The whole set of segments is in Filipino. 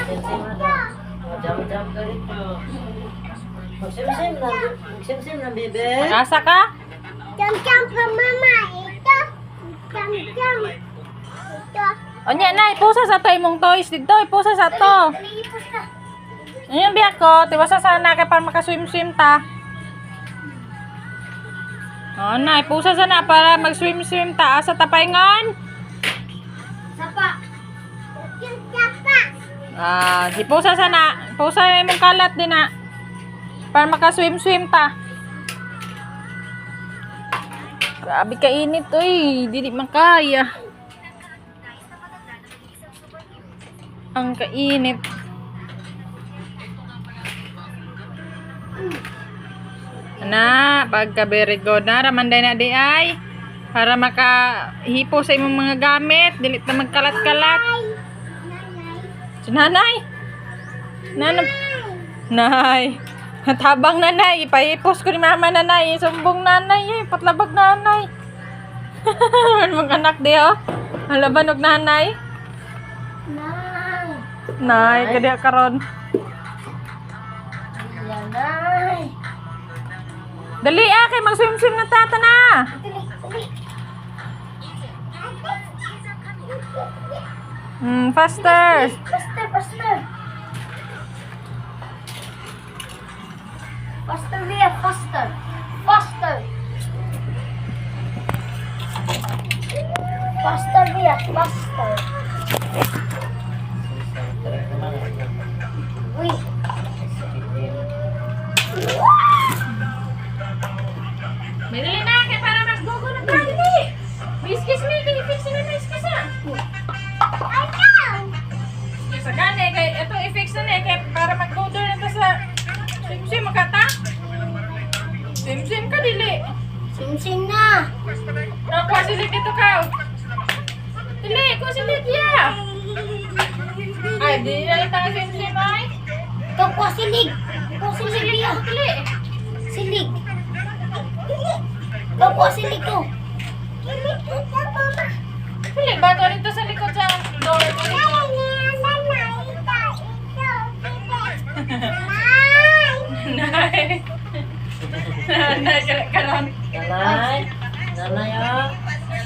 Sim-sim na daw. Jam-jam ka rito. Magsim-sim na. Magsim-sim na, bebe. Asa ka? Jam-jam pa mama. Ito. Jam-jam. Ito. O niya na, ipusa sa to imong toys dito. Ipusa sa to. Ipos ka. Ayun biyak ko. Tiwasa sana kay para makaswim-swim ta. O na, ipusa sana para mag-swim-swim ta. Asa ta paingon? Sapa. Yung sapa. Ipusa sana. Ipusa na imong kalat din na. Para makaswim-swim ta. Grabe ka init, oy. Dili man kaya. Ang kainit. Na, pagka very good na. Ramanday na di ay. Para makahipo sa imong mga gamit. Dili na magkalat-kalat. Si nanay. Nanay. Nay. Tabang nanay. Ipahipos ko ni mama nanay. Sumbong nanay. Patlabag nanay. Mga anak di oh. Halabanog nanay. Nay, kaya karon. Nay. Dali kay mag-swim-swim na tata na. Faster. Faster, faster. Faster, Ria, faster. Faster. Faster, Ria, faster. Uy. May dali na kay para mag-gogo na tayo ni. Excuse me, kay fix na na excuse na. Excuse gani kay ito i-fix na ni kay para mag-gogo na ta sa sim makata. Sim ka dili. Sing-sing na. Nakuha silik dito ka. Dili, ko silik ya. Ay, di na lang tayo sim ay. Ikaw po silig. Ikaw silig, Ria. Dili. Silig. Ikaw po silig ko. Dili, bato dito sa likod sa door mo dito. Nanay. Nanay, karon. Nanay. Nanay, oh.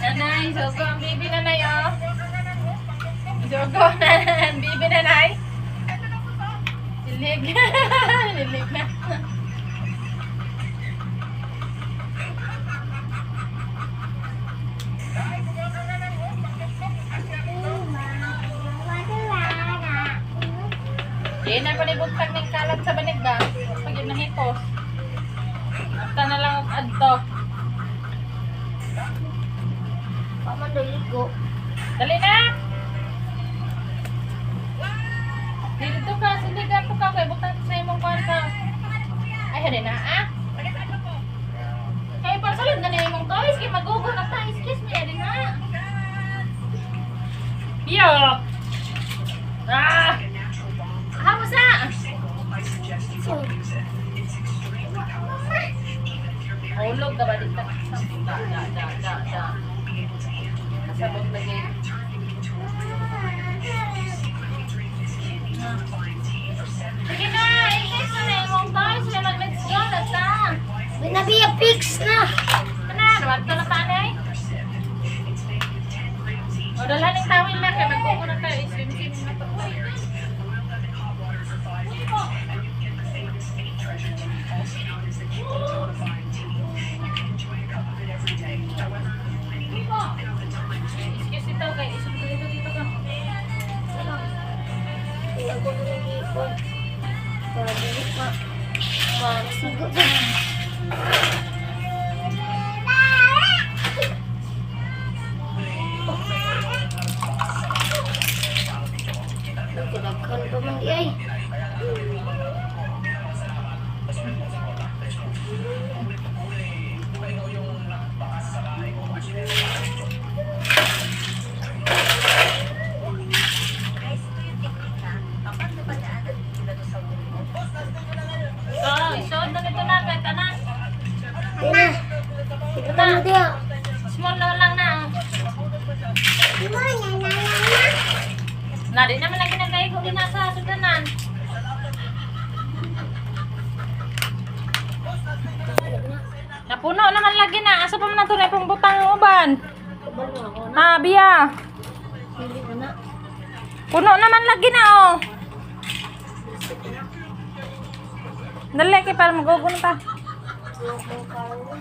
Nanay, sogo ang bibi nanay, oh. Sogo ang bibi nanay. Lilig. Lilig na. Di na palibutang ng kalat sa banig ba? Pag yun nahipos. Afta na lang ang adto. Pamandali ko. Dali na! Dito ka, sindigan po ka. Kaya butang sa imong kwarta. Ay, hali na, ah? Kaya pasalid na na imong toys. Kaya magugo na ta. Excuse me, hali na. Yo! Ah! Hamos na! Hulog ka ba dito? Da. Nasabot lagi. Sige na! I-fix na na imong toys. Sila mag-let's go na ta. Binabiya fix na. Ano? Nuwag ka na tanay? O dalhan ng tawil na. Kaya magkuko na tayo. Swim-swim na to. Excuse ito kay isang dito ka. Ilang ko na yung ipon. Pabalik pa. Masigo din. Nagkadaghan pa man di ay. Isod na nito na kahit anak. Tina. Ito na diya. Small na lang na. Nari naman lagi na Naigo din na sa sudanan. Napuno naman lagi na. Asa pa man nato na pong butang ng uban? Kubal mo ako na. Ha, biya. Hindi ko na. Puno naman lagi na, oh. Dali, kay para magugun ta. Yung karoon.